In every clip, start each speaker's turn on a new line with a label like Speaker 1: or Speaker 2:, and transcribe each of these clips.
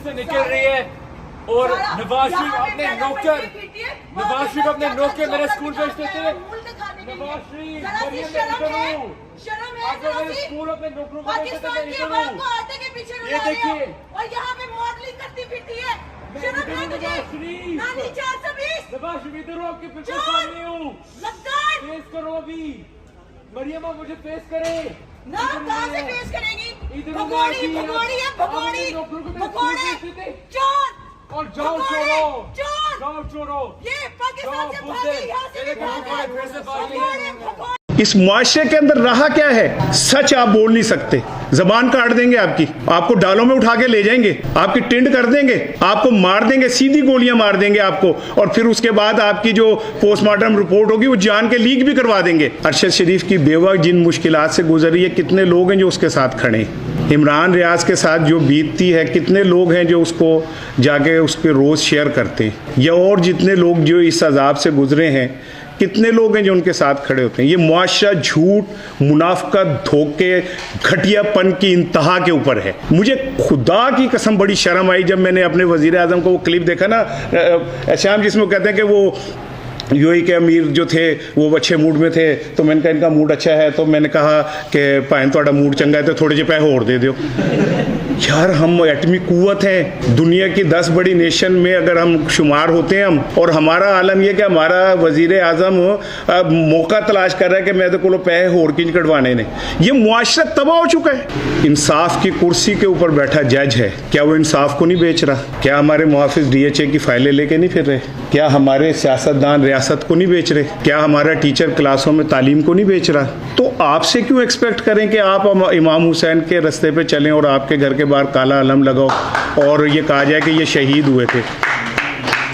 Speaker 1: से निकल रही है और नवाज शरीफ अपने नौकर मेरे स्कूल भेजते थे। नवाज शरीफ स्कूल अपने नौकरों को भेजते थे। ये देखिए
Speaker 2: और यहाँ पे मॉडलिंग करती फिरती है।
Speaker 1: नवाज शरीफ इधर हो, आपके बिल्कुल सामने हूँ। फेस करो अभी, मरियम आप मुझे फेस करे
Speaker 2: ना। कहाँ से फेस करेगी?
Speaker 1: इधर
Speaker 2: भगोड़ी है, भगोड़ी चोर
Speaker 1: और जाओ चोरो
Speaker 2: ये पाकिस्तान से भागे, यहाँ से भागे।
Speaker 3: इस मुआशरे के अंदर रहा क्या है? सच आप बोल नहीं सकते, जबान काट देंगे आपकी, आपको डालों में उठा के ले जाएंगे, आपकी टिंड कर देंगे, आपको मार देंगे, सीधी गोलियां मार देंगे आपको, और फिर उसके बाद आपकी जो पोस्टमार्टम रिपोर्ट होगी वो जान के लीक भी करवा देंगे। अरशद शरीफ की बेवा जिन मुश्किलात से गुजरी है, कितने लोग हैं जो उसके साथ खड़े हैं। इमरान रियाज के साथ जो बीतती है, कितने लोग हैं जो उसको जाके उसके रोज़ शेयर करते हैं, या और जितने लोग जो इस अजाब से गुजरे हैं, कितने लोग हैं जो उनके साथ खड़े होते हैं। ये मुआशरा झूठ, मुनाफकत, धोखे, घटियापन की इंतहा के ऊपर है। मुझे खुदा की कसम बड़ी शर्म आई जब मैंने अपने वजीर आज़म को वो क्लिप देखा ना, श्याम, जिसमें कहते हैं कि वो यूएई के अमीर जो थे वो अच्छे मूड में थे, तो मैंने कहा इनका मूड अच्छा है, तो मैंने कहा कि भाई थोड़ा मूड चंगा है तो थोड़े जे पैसे और दे दो। यार हम एटमी कुव्वत हैं, दुनिया की 10 बड़ी नेशन में अगर हम शुमार होते हैं हम, और हमारा आलम यह कि हमारा वजीर आज़म मौका तलाश कर रहा है कि मेरे को पैसे होर किंज कटवाने ने। ये मुआशरा तबाह हो चुका है। इंसाफ की कुर्सी के ऊपर बैठा जज है, क्या वो इंसाफ को नहीं बेच रहा? क्या हमारे मुहाफिज DHA की फाइलें लेके नहीं फिर रहे? क्या हमारे सियासतदान रियासत को नहीं बेच रहे? क्या हमारा टीचर क्लासों में तालीम को नहीं बेच रहा? तो आपसे क्यों एक्सपेक्ट करें कि आप इमाम हुसैन के रास्ते पे चलें और आपके घर के बाहर काला अलम लगाओ और ये कहा जाए कि ये शहीद हुए थे?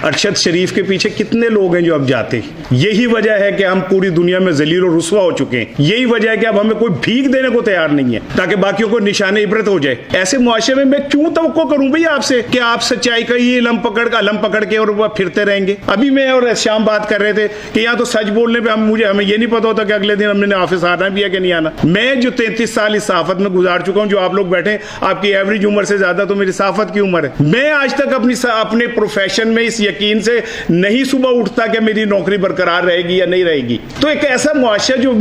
Speaker 3: अरशद शरीफ के पीछे कितने लोग हैं जो अब जाते हैं? यही वजह है कि हम पूरी दुनिया में जलील और रुस्वा हो चुके हैं। यही वजह है कि अब हमें कोई भीख देने को तैयार नहीं है, ताकि बाकियों को निशाने इबरत हो जाए। ऐसे मुआशरे में मैं क्यों तवक्को करूं भाई आपसे कि आप सच्चाई का ही अलम पकड़ के और फिरते रहेंगे? अभी मैं और श्याम बात कर रहे थे कि यहाँ तो सच बोलने पर हमें ये नहीं पता होता कि अगले दिन हमने ऑफिस आना भी है कि नहीं आना। मैं जो 33 साल इस सहाफत में गुजार चुका हूँ, जो आप लोग बैठे, आपकी एवरेज उम्र से ज्यादा तो मेरी सहाफत की उम्र है। मैं आज तक अपने प्रोफेशन में इस यकीन से नहीं सुबह उठता कि मेरी नौकरी बरकरार रहेगी या नहीं रहेगी। तो एक ऐसा मुआशरा जो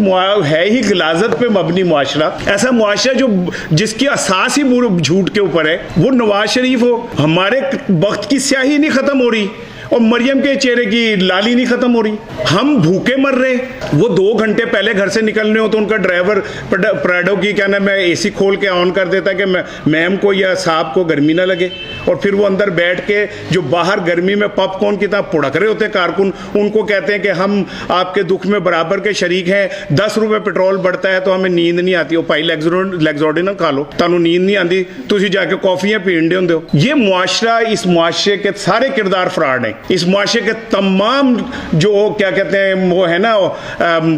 Speaker 3: है ही गिलाजत पे मबनी मुआशरा, ऐसा मुआशरा जो जिसकी असास ही झूठ के ऊपर है, वो नवाज शरीफ हो। हमारे वक्त की स्याही नहीं खत्म हो रही और मरियम के चेहरे की लाली नहीं खत्म हो रही। हम भूखे मर रहे। वो 2 घंटे पहले घर से निकलने हो तो उनका ड्राइवर प्राडो की क्या नाम है AC खोल के ऑन कर देता है कि मैम को या साहब को गर्मी ना लगे, और फिर वो अंदर बैठ के जो बाहर गर्मी में पॉपकॉर्न की तरह पुड़क रहे होते कारकुन, उनको कहते हैं कि हम आपके दुख में बराबर के शरीक हैं, 10 रुपए पेट्रोल बढ़ता है तो हमें नींद नहीं आती। वो पाई लेग्जोडिनल खा लो, तानू नींद नहीं आती, तुसी जाके कॉफियां पीन दे होंदे हो। ये मुआशरा, इस मुआशरे के सारे किरदार फ्रॉड हैं। इस मुआशरे के तमाम जो क्या कहते हैं वो है ना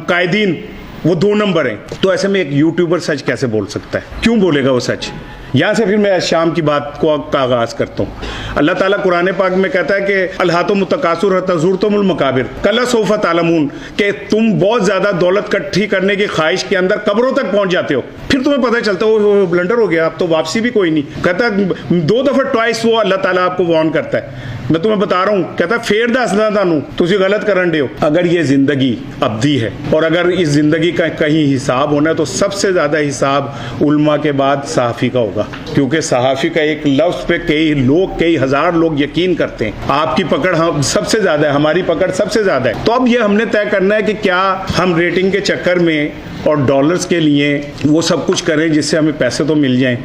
Speaker 3: कायदीन, वो 2 नंबर हैं। तो ऐसे में एक यूट्यूबर सच कैसे बोल सकता है? क्यों बोलेगा वो सच? यहाँ से फिर मैं शाम की बात को आगाज करता हूँ। अल्लाह ताला कुरान पाक में कहता है कि अल्हातु मुतकासुर हत्ता ज़ुरतुमुल मकाबिर कल्ला सौफा तालमून, कि तुम बहुत ज्यादा दौलत इकट्ठी करने की ख्वाहिश के अंदर कब्रों तक पहुंच जाते हो, फिर तुम्हें पता चलता है वो ब्लंडर हो गया, अब तो वापसी भी कोई नहीं। कहता 2 दफा ट्वाइस वो अल्लाह ताला आपको वार्न करता है। मैं तुम्हें बता रहा हूँ, कहता फेर दसदा तानू तुसी गलत करन दे हो। अगर ये जिंदगी अब्दी है और अगर इस जिंदगी का कहीं हिसाब होना है तो सबसे ज्यादा हिसाब उल्मा के बाद सहाफी का होगा, क्योंकि सहाफी का एक लफ्ज पे कई हजार लोग यकीन करते हैं। आपकी पकड़ हम सबसे ज्यादा है, हमारी पकड़ सबसे ज्यादा है। तो अब ये हमने तय करना है कि क्या हम रेटिंग के चक्कर में और डॉलर्स के लिए वो सब कुछ करें जिससे हमें पैसे तो मिल जाएं,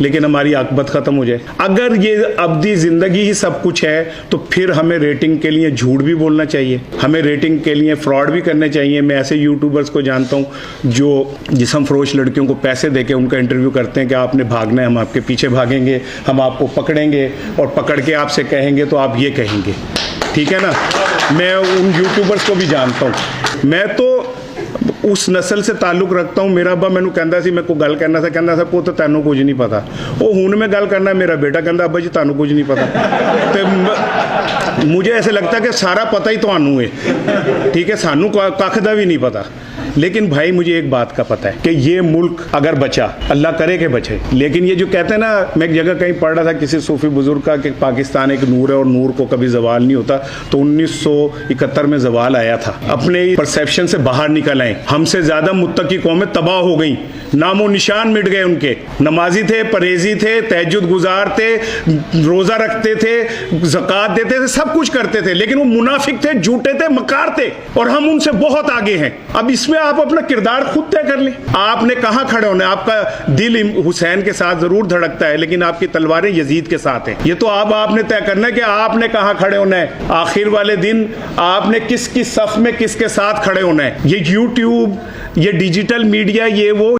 Speaker 3: लेकिन हमारी आकबत खत्म हो जाए। अगर ये अब्दी जिंदगी ही सब कुछ है तो फिर हमें रेटिंग के लिए झूठ भी बोलना चाहिए, हमें रेटिंग के लिए फ्रॉड भी करने चाहिए। मैं ऐसे यूट्यूबर्स को जानता हूँ जो जिस्म फरोश लड़कियों को पैसे देके उनका इंटरव्यू करते हैं कि आपने भागना है, हम आपके पीछे भागेंगे, हम आपको पकड़ेंगे और पकड़ के आपसे कहेंगे तो आप ये कहेंगे, ठीक है ना। मैं उन यूट्यूबर्स को भी जानता हूँ। मैं तो उस नस्ल से ताल्लुक रखता हूँ। मेरा अब्बा मैनू कहता सी, मेरे को गल करना था, कहता था पुत तैनू कुछ नहीं पता। वो हुण मैं गल करना, मेरा बेटा कहता अब्बा जी तैनू कुछ नहीं पता। तो मुझे ऐसे लगता कि सारा पता ही तुहानू है, ठीक है, सानू कख दा भी नहीं पता। लेकिन भाई मुझे एक बात का पता है कि ये मुल्क अगर बचा, अल्लाह करे कि बचे, लेकिन ये जो कहते हैं ना, मैं एक जगह कहीं पढ़ रहा था किसी सूफी बुजुर्ग का कि पाकिस्तान एक नूर है और नूर को कभी जवाल नहीं होता, तो 1971 में जवाल आया था। अपने परसेप्शन से बाहर निकल आए। हमसे ज्यादा मुत्तकी कौमें तबाह हो गई, नामो निशान मिट गए उनके। नमाजी थे, परहेजी थे, तहज्जुद गुजार थे, रोजा रखते थे, ज़कात देते थे, सब कुछ करते थे, लेकिन वो मुनाफिक थे, झूठे थे, मकार थे, और हम उनसे बहुत आगे हैं। अब इसमें आप अपना किरदार खुद तय कर लें। आपने कहां खड़े होना है? आपका दिल हुसैन के साथ जरूर धड़कता है, लेकिन आपकी तलवारें यजीद के साथ हैं। ये तो आपने तय करना है कि आपने कहां खड़े होना है। आखिर वाले दिन आपने किसकी सफ में किसके साथ खड़े होना है। ये यूट्यूब, ये डिजिटल मीडिया, ये वो